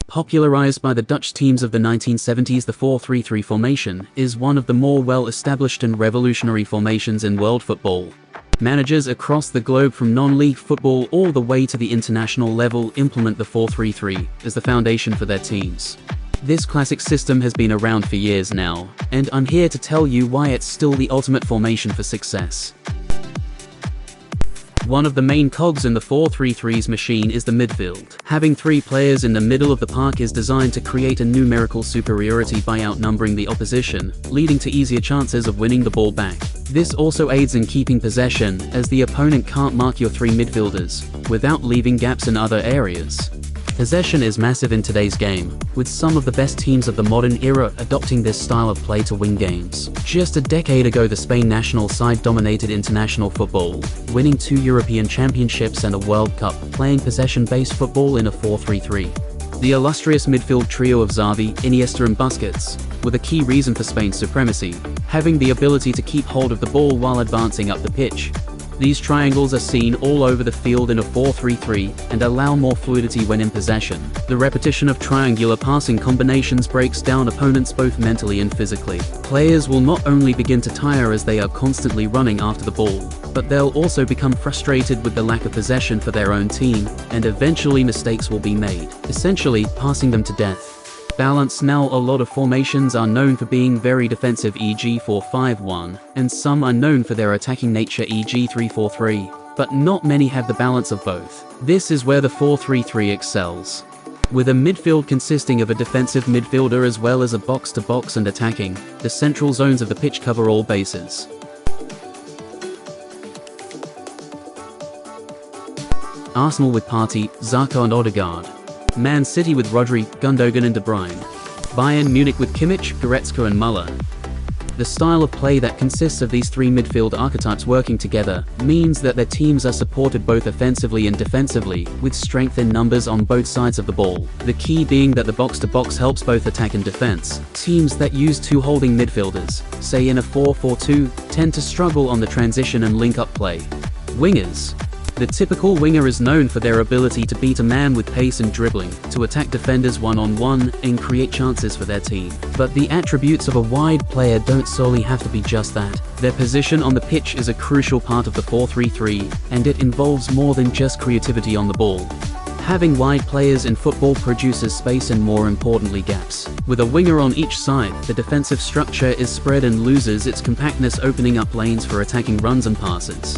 Popularized by the Dutch teams of the 1970s, the 4-3-3 formation is one of the more well-established and revolutionary formations in world football. Managers across the globe, from non-league football all the way to the international level, implement the 4-3-3 as the foundation for their teams. This classic system has been around for years now, and I'm here to tell you why it's still the ultimate formation for success. One of the main cogs in the 4-3-3's machine is the midfield. Having three players in the middle of the park is designed to create a numerical superiority by outnumbering the opposition, leading to easier chances of winning the ball back. This also aids in keeping possession, as the opponent can't mark your three midfielders without leaving gaps in other areas. Possession is massive in today's game, with some of the best teams of the modern era adopting this style of play to win games. Just a decade ago, the Spain national side dominated international football, winning 2 European Championships and a World Cup, playing possession-based football in a 4-3-3. The illustrious midfield trio of Xavi, Iniesta and Busquets were the key reason for Spain's supremacy, having the ability to keep hold of the ball while advancing up the pitch. These triangles are seen all over the field in a 4-3-3 and allow more fluidity when in possession. The repetition of triangular passing combinations breaks down opponents both mentally and physically. Players will not only begin to tire as they are constantly running after the ball, but they'll also become frustrated with the lack of possession for their own team, and eventually mistakes will be made, essentially passing them to death. Balance. Now, a lot of formations are known for being very defensive, e.g. 4-5-1, and some are known for their attacking nature, e.g. 3-4-3, but not many have the balance of both. This is where the 4-3-3 excels. With a midfield consisting of a defensive midfielder as well as a box-to-box and attacking, the central zones of the pitch cover all bases. Arsenal with Partey, Xhaka and Odegaard. Man City with Rodri, Gundogan and De Bruyne. Bayern Munich with Kimmich, Goretzka and Müller. The style of play that consists of these three midfield archetypes working together means that their teams are supported both offensively and defensively, with strength in numbers on both sides of the ball. The key being that the box-to-box helps both attack and defense. Teams that use two holding midfielders, say in a 4-4-2, tend to struggle on the transition and link-up play. Wingers. The typical winger is known for their ability to beat a man with pace and dribbling, to attack defenders one-on-one, and create chances for their team. But the attributes of a wide player don't solely have to be just that. Their position on the pitch is a crucial part of the 4-3-3, and it involves more than just creativity on the ball. Having wide players in football produces space and, more importantly, gaps. With a winger on each side, the defensive structure is spread and loses its compactness, opening up lanes for attacking runs and passes.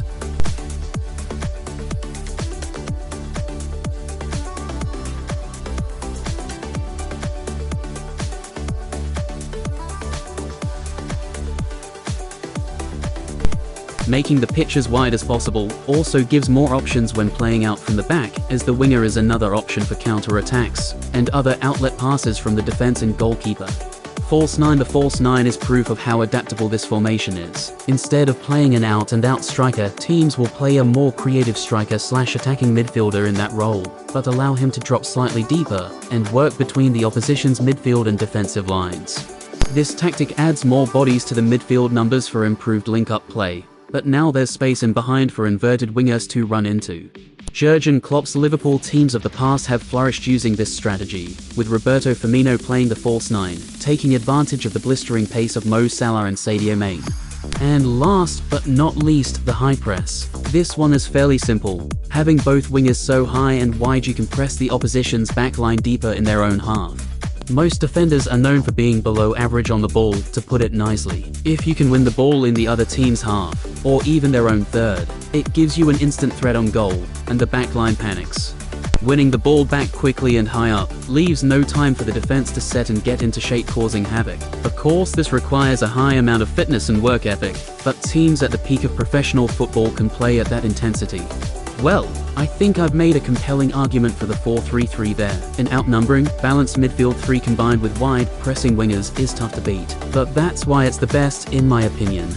Making the pitch as wide as possible also gives more options when playing out from the back, as the winger is another option for counter-attacks and other outlet passes from the defense and goalkeeper. False 9. The false 9 is proof of how adaptable this formation is. Instead of playing an out-and-out striker, teams will play a more creative striker/attacking midfielder in that role, but allow him to drop slightly deeper and work between the opposition's midfield and defensive lines. This tactic adds more bodies to the midfield numbers for improved link-up play. But now there's space in behind for inverted wingers to run into. Jurgen Klopp's Liverpool teams of the past have flourished using this strategy, with Roberto Firmino playing the false 9, taking advantage of the blistering pace of Mo Salah and Sadio Mane. And last but not least, the high press. This one is fairly simple. Having both wingers so high and wide you can press the opposition's backline deeper in their own half. Most defenders are known for being below average on the ball, to put it nicely. If you can win the ball in the other team's half, or even their own third, it gives you an instant threat on goal, and the backline panics. Winning the ball back quickly and high up leaves no time for the defense to set and get into shape, causing havoc. Of course, this requires a high amount of fitness and work ethic, but teams at the peak of professional football can play at that intensity. Well, I think I've made a compelling argument for the 4-3-3 there. An outnumbering, balanced midfield 3 combined with wide, pressing wingers is tough to beat. But that's why it's the best, in my opinion.